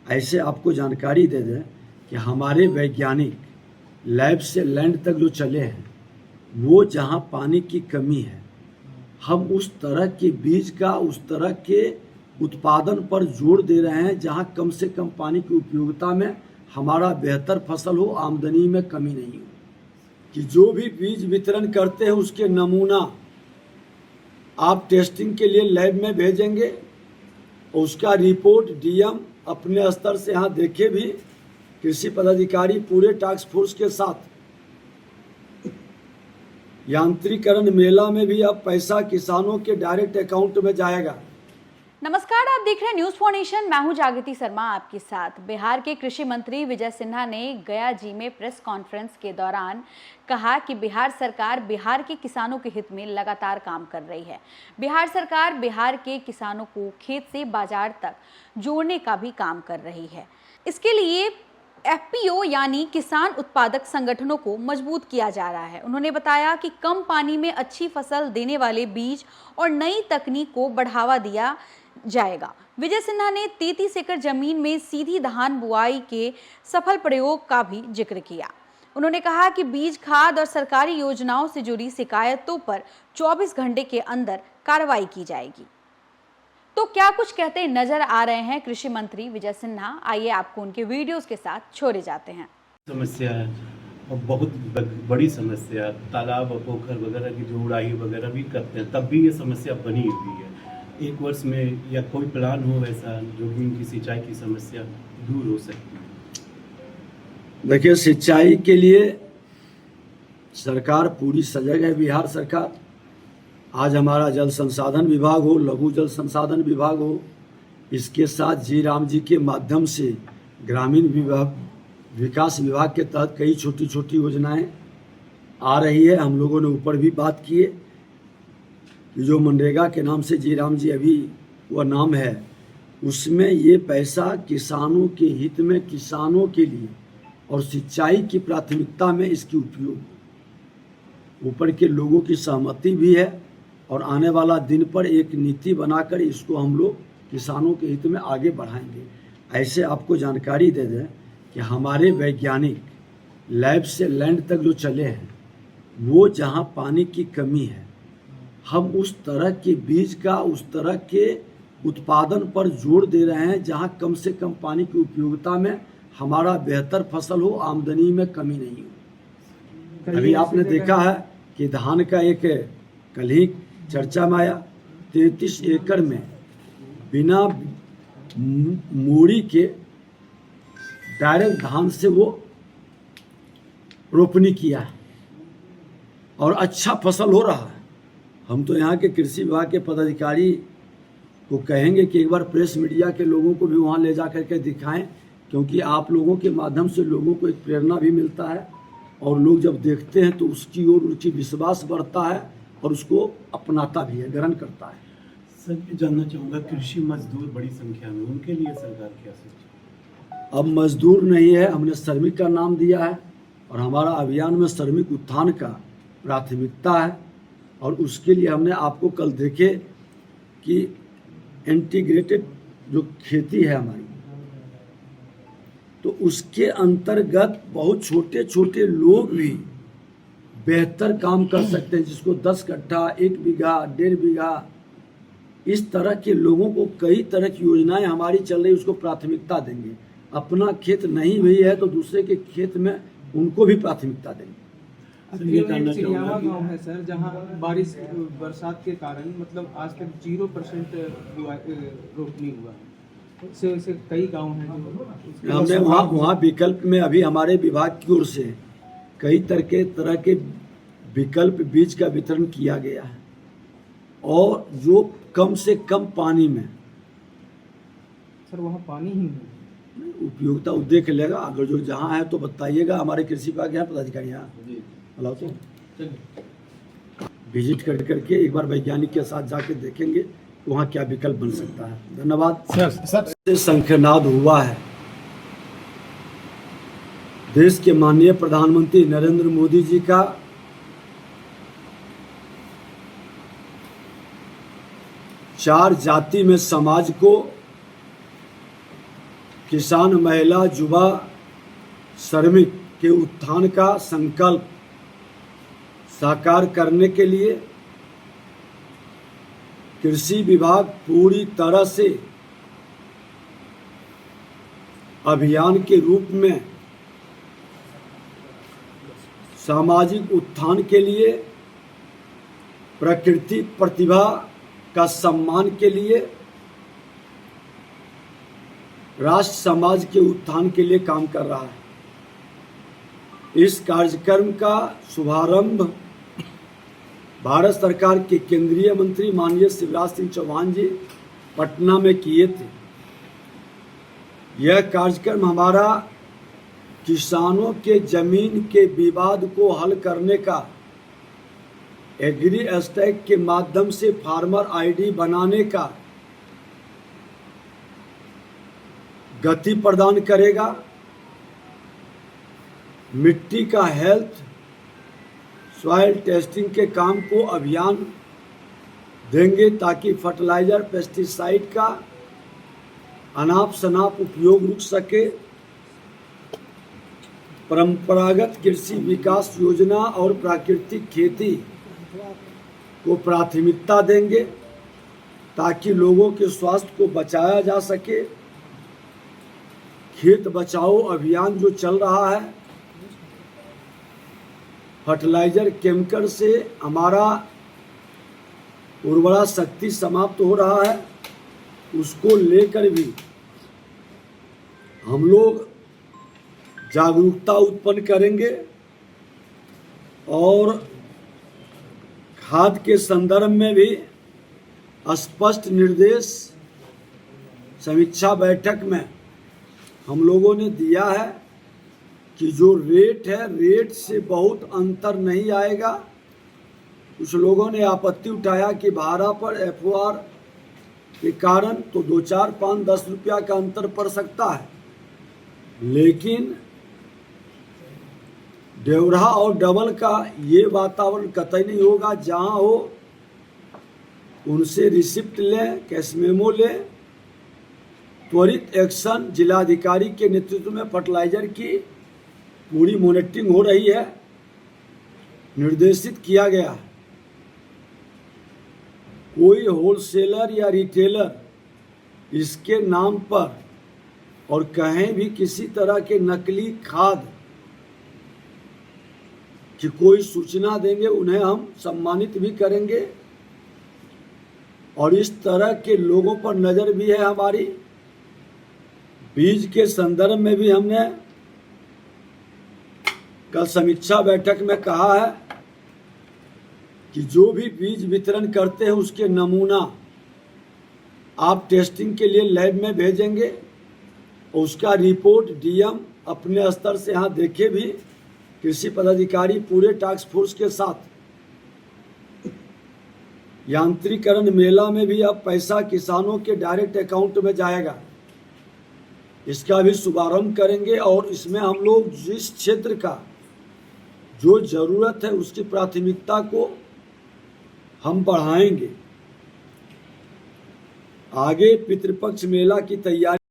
ऐसे आपको जानकारी दे दें कि हमारे वैज्ञानिक लैब से लैंड तक जो चले हैं, वो जहाँ पानी की कमी है, हम उस तरह के बीज का, उस तरह के उत्पादन पर जोर दे रहे हैं जहाँ कम से कम पानी की उपयोगिता में हमारा बेहतर फसल हो, आमदनी में कमी नहीं हो। कि जो भी बीज वितरण करते हैं उसके नमूना आप टेस्टिंग के लिए लैब में भेजेंगे और उसका रिपोर्ट डीएम अपने स्तर से यहाँ देखे भी, कृषि पदाधिकारी पूरे टास्क फोर्स के साथ। यांत्रिकरण मेला में भी अब पैसा किसानों के डायरेक्ट अकाउंट में जाएगा। नमस्कार, आप देख रहे हैं न्यूज फॉर नेशन। मैं हूं जागृति शर्मा आपके साथ। बिहार के कृषि मंत्री विजय सिन्हा ने गया जी में प्रेस कॉन्फ्रेंस के दौरान कहा कि बिहार सरकार बिहार के किसानों के हित में लगातार काम कर रही है। बिहार सरकार बिहार के किसानों को खेत से बाजार तक जोड़ने का भी काम कर रही है। इसके लिए एफपीओ यानी किसान उत्पादक संगठनों को मजबूत किया जा रहा है। उन्होंने बताया कि कम पानी में अच्छी फसल देने वाले बीज और नई तकनीक को बढ़ावा दिया जाएगा। विजय सिन्हा ने 33 एकड़ जमीन में सीधी धान बुआई के सफल प्रयोग का भी जिक्र किया। उन्होंने कहा कि बीज, खाद और सरकारी योजनाओं से जुड़ी शिकायतों पर 24 घंटे के अंदर कार्रवाई की जाएगी। तो क्या कुछ कहते नजर आ रहे हैं कृषि मंत्री विजय सिन्हा? आइए आपको उनके वीडियोस के साथ छोड़े जाते हैं। समस्या है और बहुत बड़ी समस्या, तालाब और पोखर वगैरह की जो उड़ाई वगैरह भी करते हैं, तब भी ये समस्या बनी हुई है। एक वर्ष में या कोई प्लान हो ऐसा जो कि इनकी सिंचाई की समस्या दूर हो सकती है। देखिए, सिंचाई के लिए सरकार पूरी सजग है। बिहार सरकार, आज हमारा जल संसाधन विभाग हो, लघु जल संसाधन विभाग हो, इसके साथ जी राम जी के माध्यम से ग्रामीण विकास विभाग के तहत कई छोटी छोटी योजनाएं आ रही है। हम लोगों ने ऊपर भी बात की है कि जो मनरेगा के नाम से जी राम जी अभी वह नाम है, उसमें ये पैसा किसानों के हित में, किसानों के लिए और सिंचाई की प्राथमिकता में इसकी उपयोग, ऊपर के लोगों की सहमति भी है और आने वाला दिन पर एक नीति बनाकर इसको हम लोग किसानों के हित में आगे बढ़ाएंगे। ऐसे आपको जानकारी दे दें कि हमारे वैज्ञानिक लैब से लैंड तक जो चले हैं, वो जहाँ पानी की कमी है, हम उस तरह के बीज का, उस तरह के उत्पादन पर जोर दे रहे हैं जहाँ कम से कम पानी की उपयोगिता में हमारा बेहतर फसल हो, आमदनी में कमी नहीं हो। अभी आपने देखा है कि धान का एक कल ही चर्चा में आया, 33 एकड़ में बिना मूड़ी के डायरेक्ट धान से वो रोपनी किया है और अच्छा फसल हो रहा है। हम तो यहाँ के कृषि विभाग के पदाधिकारी को कहेंगे कि एक बार प्रेस मीडिया के लोगों को भी वहाँ ले जा करके दिखाएं, क्योंकि आप लोगों के माध्यम से लोगों को एक प्रेरणा भी मिलता है और लोग जब देखते हैं तो उसकी ओर उनकी विश्वास बढ़ता है और उसको अपनाता भी है, ग्रहण करता है। सर, ये जानना चाहूँगा, कृषि मजदूर बड़ी संख्या में, उनके लिए सरकार क्या सोचे? अब मजदूर नहीं है, हमने श्रमिक का नाम दिया है और हमारा अभियान में श्रमिक उत्थान का प्राथमिकता है। और उसके लिए हमने आपको कल देखे कि इंटीग्रेटेड जो खेती है हमारी, तो उसके अंतर्गत बहुत छोटे छोटे लोग भी बेहतर काम कर सकते हैं, जिसको 10 कट्ठा, 1 बीघा, 1.5 बीघा, इस तरह के लोगों को कई तरह की योजनाएं हमारी चल रही, उसको प्राथमिकता देंगे। अपना खेत नहीं भी है तो दूसरे के खेत में उनको भी प्राथमिकता देंगे। चिड़ियावा गाँव है सर, जहाँ बरसात के कारण मतलब आज तक 0% रोपनी हुआ है। से कई गांव हैं जो हमने वहाँ विकल्प में अभी हमारे विभाग की ओर से कई तरह के विकल्प बीज का वितरण किया गया है और जो कम से कम पानी में। सर वहाँ पानी ही है, उपयोगिता देख लेगा, अगर जो जहाँ है तो बताइएगा। हमारे कृषि विभाग यहाँ पदाधिकारी यहाँ बुलाओ तो विजिट करके एक बार वैज्ञानिक के साथ जाके देखेंगे वहाँ क्या विकल्प बन सकता है। धन्यवाद सर। शंखनाद हुआ है। देश के माननीय प्रधानमंत्री नरेंद्र मोदी जी का चार जाति में समाज को किसान, महिला, युवा, श्रमिक के उत्थान का संकल्प साकार करने के लिए कृषि विभाग पूरी तरह से अभियान के रूप में सामाजिक उत्थान के लिए, प्रकृति प्रतिभा का सम्मान के लिए, राष्ट्र समाज के उत्थान के लिए काम कर रहा है। इस कार्यक्रम का शुभारंभ भारत सरकार के केंद्रीय मंत्री माननीय शिवराज सिंह चौहान जी पटना में किए थे। यह कार्यक्रम हमारा किसानों के जमीन के विवाद को हल करने का, एग्री एस्टेक के माध्यम से फार्मर आईडी बनाने का गति प्रदान करेगा। मिट्टी का हेल्थ, सॉइल टेस्टिंग के काम को अभियान देंगे ताकि फर्टिलाइजर, पेस्टिसाइड का अनाप शनाप उपयोग रुक सके। परंपरागत कृषि विकास योजना और प्राकृतिक खेती को प्राथमिकता देंगे ताकि लोगों के स्वास्थ्य को बचाया जा सके। खेत बचाओ अभियान जो चल रहा है, फर्टिलाइजर केमिकल से हमारा उर्वरा शक्ति समाप्त हो रहा है, उसको लेकर भी हम लोग जागरूकता उत्पन्न करेंगे और खाद के संदर्भ में भी स्पष्ट निर्देश समीक्षा बैठक में हम लोगों ने दिया है कि जो रेट है, रेट से बहुत अंतर नहीं आएगा। कुछ लोगों ने आपत्ति उठाया कि भाड़ा पर एफओआर के कारण तो 2, 4, 5, 10 रुपया का अंतर पड़ सकता है, लेकिन डेवढ़ा और डबल का ये वातावरण कतई नहीं होगा। जहां हो उनसे रिसिप्ट लें, कैश मेमो लें। त्वरित एक्शन जिलाधिकारी के नेतृत्व में फर्टिलाइजर की पूरी मॉनिटरिंग हो रही है, निर्देशित किया गया है। कोई होलसेलर या रिटेलर इसके नाम पर और कहीं भी किसी तरह के नकली खाद की कोई सूचना देंगे, उन्हें हम सम्मानित भी करेंगे। और इस तरह के लोगों पर नज़र भी है हमारी। बीज के संदर्भ में भी हमने कल समीक्षा बैठक में कहा है कि जो भी बीज वितरण करते हैं उसके नमूना आप टेस्टिंग के लिए लैब में भेजेंगे और उसका रिपोर्ट डीएम अपने स्तर से यहाँ देखे भी, कृषि पदाधिकारी पूरे टास्क फोर्स के साथ। यांत्रिकरण मेला में भी अब पैसा किसानों के डायरेक्ट अकाउंट में जाएगा, इसका भी शुभारंभ करेंगे। और इसमें हम लोग जिस क्षेत्र का जो ज़रूरत है उसकी प्राथमिकता को हम बढ़ाएंगे। आगे पितृपक्ष मेला की तैयारी